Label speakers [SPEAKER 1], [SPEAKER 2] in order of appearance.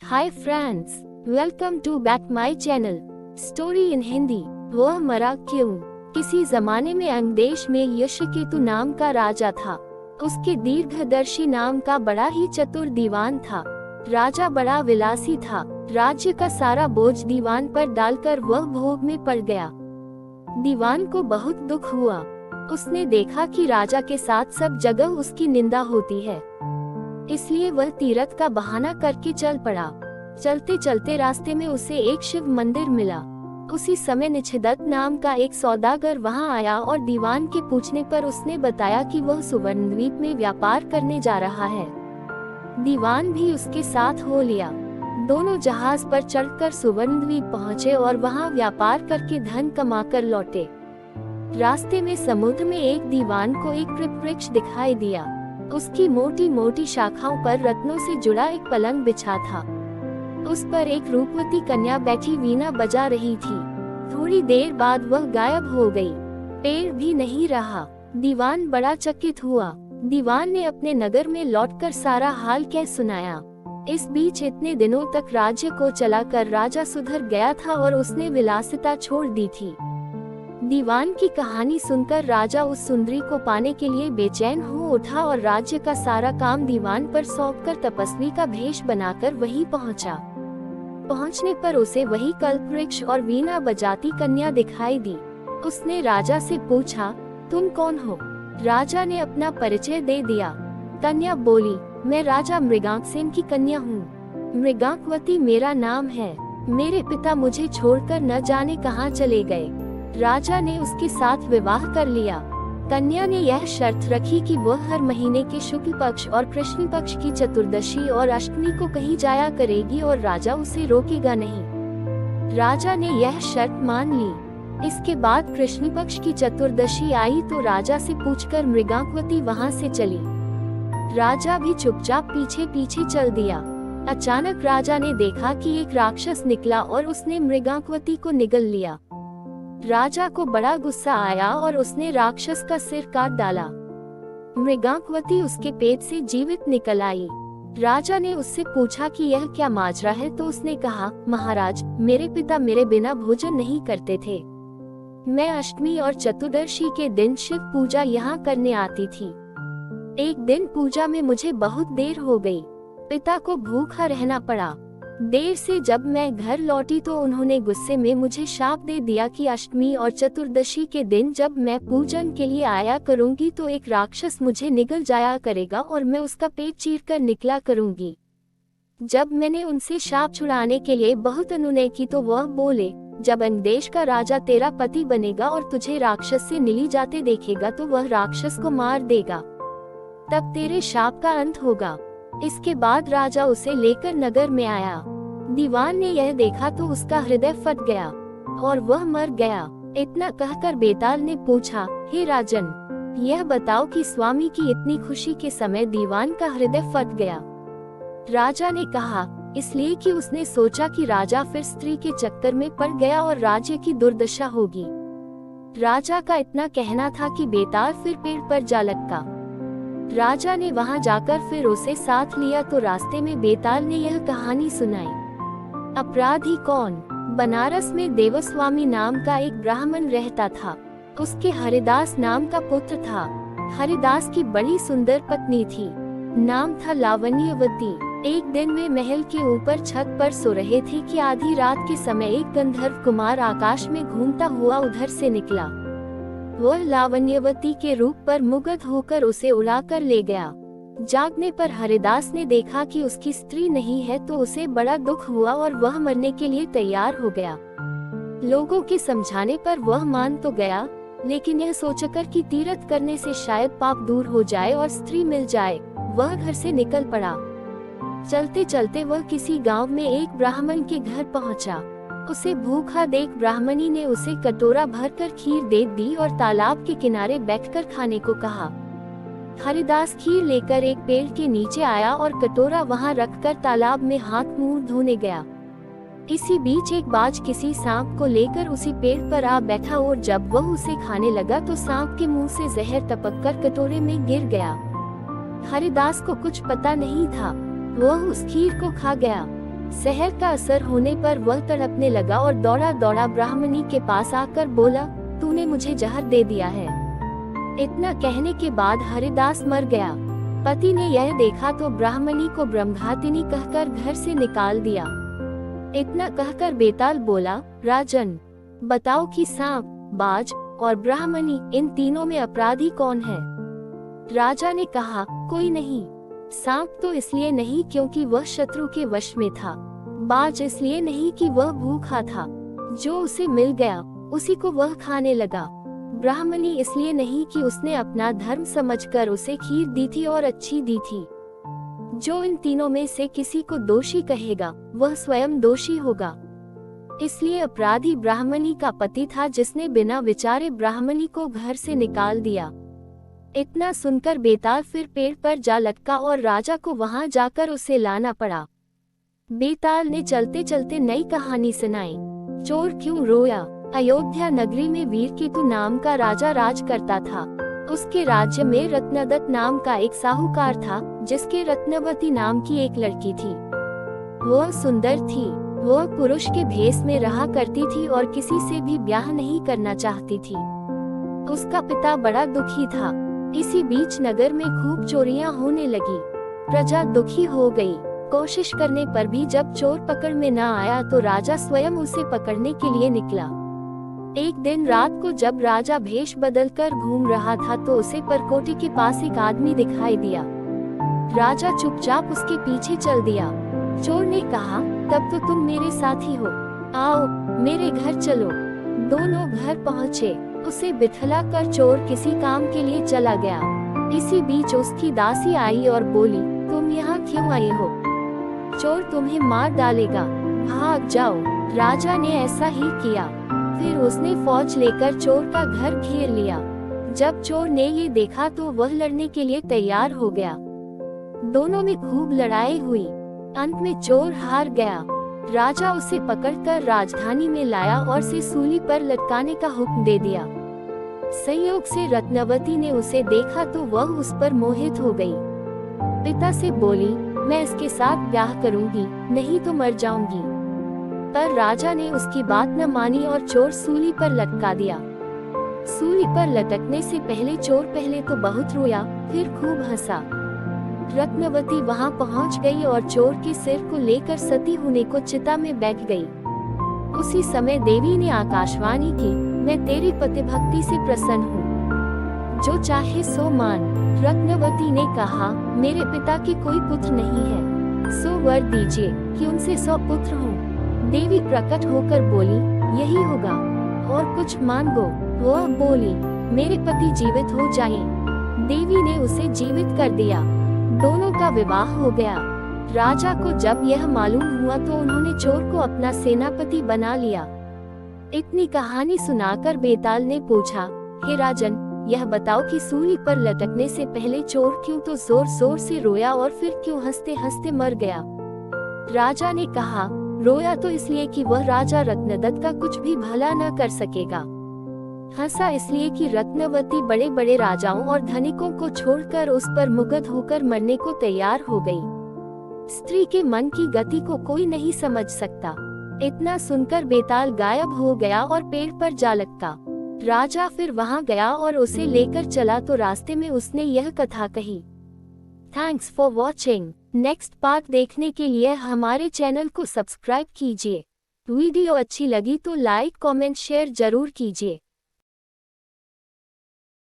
[SPEAKER 1] Hi friends, welcome to back my channel story in Hindi. वह मरा क्यों? किसी जमाने में अंग देश में यशकेतु नाम का राजा था। उसके दीर्घदर्शी नाम का बड़ा ही चतुर दीवान था। राजा बड़ा विलासी था। राज्य का सारा बोझ दीवान पर डालकर वह भोग में पड़ गया। दीवान को बहुत दुख हुआ। उसने देखा कि राजा के साथ सब जगह उसकी निंदा होती है, इसलिए वह तीरथ का बहाना करके चल पड़ा। चलते चलते रास्ते में उसे एक शिव मंदिर मिला। उसी समय निच्छदत्त नाम का एक सौदागर वहां आया और दीवान के पूछने पर उसने बताया कि वह सुवर्णद्वीप में व्यापार करने जा रहा है। दीवान भी उसके साथ हो लिया। दोनों जहाज पर चढ़कर सुवर्णद्वीप पहुंचे और वहां व्यापार करके धन कमाकर लौटे। रास्ते में समुद्र में एक दीवान को एक कृपवृक्ष दिखाई दिया। उसकी मोटी मोटी शाखाओं पर रत्नों से जुड़ा एक पलंग बिछा था। उस पर एक रूपवती कन्या बैठी वीणा बजा रही थी। थोड़ी देर बाद वह गायब हो गई। पेड़ भी नहीं रहा। दीवान बड़ा चकित हुआ। दीवान ने अपने नगर में लौटकर सारा हाल कह सुनाया। इस बीच इतने दिनों तक राज्य को चलाकर राजा सुधर गया था और उसने विलासिता छोड़ दी थी। दीवान की कहानी सुनकर राजा उस सुंदरी को पाने के लिए बेचैन हो उठा और राज्य का सारा काम दीवान पर सौंपकर तपस्वी का भेष बनाकर वहीं पहुंचा। पहुंचने पर उसे वही कल्पवृक्ष और वीणा बजाती कन्या दिखाई दी। उसने राजा से पूछा, तुम कौन हो? राजा ने अपना परिचय दे दिया। कन्या बोली, मैं राजा मृगांकसेन की कन्या हूँ। मृगांकवती मेरा नाम है। मेरे पिता मुझे छोड़कर न जाने कहाँ चले गए। राजा ने उसके साथ विवाह कर लिया। कन्या ने यह शर्त रखी कि वह हर महीने के शुक्ल पक्ष और कृष्ण पक्ष की चतुर्दशी और अष्टमी को कहीं जाया करेगी और राजा उसे रोकेगा नहीं। राजा ने यह शर्त मान ली। इसके बाद कृष्ण पक्ष की चतुर्दशी आई तो राजा से पूछकर मृगांकवती वहां से चली। राजा भी चुपचाप पीछे पीछे चल दिया। अचानक राजा ने देखा कि एक राक्षस निकला और उसने मृगांकवती को निगल लिया। राजा को बड़ा गुस्सा आया और उसने राक्षस का सिर काट डाला। मृगांकवती उसके पेट से जीवित निकल आई। राजा ने उससे पूछा कि यह क्या माजरा है, तो उसने कहा, महाराज, मेरे पिता मेरे बिना भोजन नहीं करते थे। मैं अष्टमी और चतुर्दशी के दिन शिव पूजा यहाँ करने आती थी। एक दिन पूजा में मुझे बहुत देर हो गई। पिता को भूखा रहना पड़ा। देर से जब मैं घर लौटी तो उन्होंने गुस्से में मुझे शाप दे दिया कि अष्टमी और चतुर्दशी के दिन जब मैं पूजन के लिए आया करूंगी तो एक राक्षस मुझे निगल जाया करेगा और मैं उसका पेट चीरकर निकला करूंगी। जब मैंने उनसे शाप छुड़ाने के लिए बहुत अनुनय की तो वह बोले, जब अंगदेश का राजा तेरा पति बनेगा और तुझे राक्षस से निली जाते देखेगा तो वह राक्षस को मार देगा, तब तेरे शाप का अंत होगा। इसके बाद राजा उसे लेकर नगर में आया। दीवान ने यह देखा तो उसका हृदय फट गया और वह मर गया। इतना कहकर बेताल ने पूछा, हे राजन, यह बताओ कि स्वामी की इतनी खुशी के समय दीवान का हृदय फट गया। राजा ने कहा, इसलिए कि उसने सोचा कि राजा फिर स्त्री के चक्कर में पड़ गया और राज्य की दुर्दशा होगी। राजा का इतना कहना था कि बेताल फिर पेड़ पर जा लटका। राजा ने वहां जाकर फिर उसे साथ लिया तो रास्ते में बेताल ने यह कहानी सुनाई। अपराधी कौन? बनारस में देवस्वामी नाम का एक ब्राह्मण रहता था। उसके हरिदास नाम का पुत्र था। हरिदास की बड़ी सुंदर पत्नी थी, नाम था लावण्यवती। एक दिन वे महल के ऊपर छत पर सो रहे थे कि आधी रात के समय एक गंधर्व कुमार आकाश में घूमता हुआ उधर से निकला। वह लावण्यवती के रूप पर मुग्ध होकर उसे उड़ाकर ले गया। जागने पर हरिदास ने देखा कि उसकी स्त्री नहीं है तो उसे बड़ा दुख हुआ और वह मरने के लिए तैयार हो गया। लोगों के समझाने पर वह मान तो गया, लेकिन यह सोचकर कि तीरथ करने से शायद पाप दूर हो जाए और स्त्री मिल जाए, वह घर से निकल पड़ा। चलते चलते वह किसी गांव में एक ब्राह्मण के घर पहुंचा। उसे भूखा देख ब्राह्मणी ने उसे कटोरा भरकर खीर दे दी और तालाब के किनारे बैठकर खाने को कहा। हरिदास खीर लेकर एक पेड़ के नीचे आया और कटोरा वहां रखकर तालाब में हाथ मुंह धोने गया। इसी बीच एक बाज किसी सांप को लेकर उसी पेड़ पर आ बैठा और जब वह उसे खाने लगा तो सांप के मुंह से जहर टपककर कटोरे में गिर गया। हरिदास को कुछ पता नहीं था, वह उस खीर को खा गया। शहर का असर होने पर वह तड़पने लगा और दौड़ा दौड़ा ब्राह्मणी के पास आकर बोला, तूने मुझे जहर दे दिया है। इतना कहने के बाद हरिदास मर गया। पति ने यह देखा तो ब्राह्मणी को ब्रह्मघातिनी कहकर घर से निकाल दिया। इतना कहकर बेताल बोला, राजन, बताओ कि सांप, बाज और ब्राह्मणी इन तीनों में अपराधी कौन है? राजा ने कहा, कोई नहीं। सांप तो इसलिए नहीं क्योंकि वह शत्रु के वश में था। बाज इसलिए नहीं कि वह भूखा था, जो उसे मिल गया उसी को वह खाने लगा। ब्राह्मणी इसलिए नहीं कि उसने अपना धर्म समझकर उसे खीर दी थी और अच्छी दी थी। जो इन तीनों में से किसी को दोषी कहेगा वह स्वयं दोषी होगा। इसलिए अपराधी ब्राह्मणी का पति था, जिसने बिना विचारे ब्राह्मणी को घर से निकाल दिया। इतना सुनकर बेताल फिर पेड़ पर जा लटका और राजा को वहां जाकर उसे लाना पड़ा। बेताल ने चलते चलते नई कहानी सुनाई, चोर क्यों रोया। अयोध्या नगरी में वीरकेतु नाम का राजा राज करता था। उसके राज्य में रत्नदत्त नाम का एक साहूकार था, जिसके रत्नवती नाम की एक लड़की थी। वह सुंदर थी। वह पुरुष के भेष में रहा करती थी और किसी से भी ब्याह नहीं करना चाहती थी। उसका पिता बड़ा दुखी था। इसी बीच नगर में खूब चोरियां होने लगी। प्रजा दुखी हो गई। कोशिश करने पर भी जब चोर पकड़ में न आया तो राजा स्वयं उसे पकड़ने के लिए निकला। एक दिन रात को जब राजा भेष बदलकर घूम रहा था तो उसे परकोटे के पास एक आदमी दिखाई दिया। राजा चुपचाप उसके पीछे चल दिया। चोर ने कहा, तब तो तुम मेरे साथी हो, आओ मेरे घर चलो। दोनों घर पहुँचे। उसे बिठला कर चोर किसी काम के लिए चला गया। इसी बीच उसकी दासी आई और बोली, तुम यहाँ क्यों आए हो? चोर तुम्हें मार डालेगा, भाग जाओ। राजा ने ऐसा ही किया। फिर उसने फौज लेकर चोर का घर घेर लिया। जब चोर ने ये देखा तो वह लड़ने के लिए तैयार हो गया। दोनों में खूब लड़ाई हुई। अंत में चोर हार गया। राजा उसे पकड़कर राजधानी में लाया और उसे सूली पर लटकाने का हुक्म दे दिया। संयोग से रत्नवती ने उसे देखा तो वह उस पर मोहित हो गई। पिता से बोली, मैं इसके साथ ब्याह करूंगी, नहीं तो मर जाऊंगी। पर राजा ने उसकी बात न मानी और चोर सूली पर लटका दिया। सूली पर लटकने से पहले चोर पहले तो बहुत रोया, फिर खूब हंसा। रत्नवती वहां पहुंच गई और चोर के सिर को लेकर सती होने को चिता में बैठ गई। उसी समय देवी ने आकाशवाणी की, मैं तेरी पतिभक्ति से प्रसन्न हूँ, जो चाहे सो मान। रत्नवती ने कहा, मेरे पिता के कोई पुत्र नहीं है, सो वर दीजिए कि उनसे 100 पुत्र हों। देवी प्रकट होकर बोली, यही होगा, और कुछ मांगो। वह बोली, मेरे पति जीवित हो जाएं। देवी ने उसे जीवित कर दिया। दोनों का विवाह हो गया। राजा को जब यह मालूम हुआ तो उन्होंने चोर को अपना सेनापति बना लिया। इतनी कहानी सुनाकर बेताल ने पूछा, हे राजन, यह बताओ कि सूली पर लटकने से पहले चोर क्यों तो जोर जोर से रोया और फिर क्यों हंसते हंसते मर गया? राजा ने कहा, रोया तो इसलिए कि वह राजा रत्नदत्त का कुछ भी भला न कर सकेगा। हंसा इसलिए कि रत्नवती बड़े बड़े राजाओं और धनिकों को छोड़कर उस पर मुग्ध होकर मरने को तैयार हो गई। स्त्री के मन की गति को कोई नहीं समझ सकता। इतना सुनकर बेताल गायब हो गया और पेड़ पर जा लटका। राजा फिर वहां गया और उसे लेकर चला तो रास्ते में उसने यह कथा कही। Thanks for watching. Next part देखने के लिए हमारे चैनल को सब्सक्राइब कीजिए। वीडियो अच्छी लगी तो लाइक कमेंट शेयर जरूर कीजिए।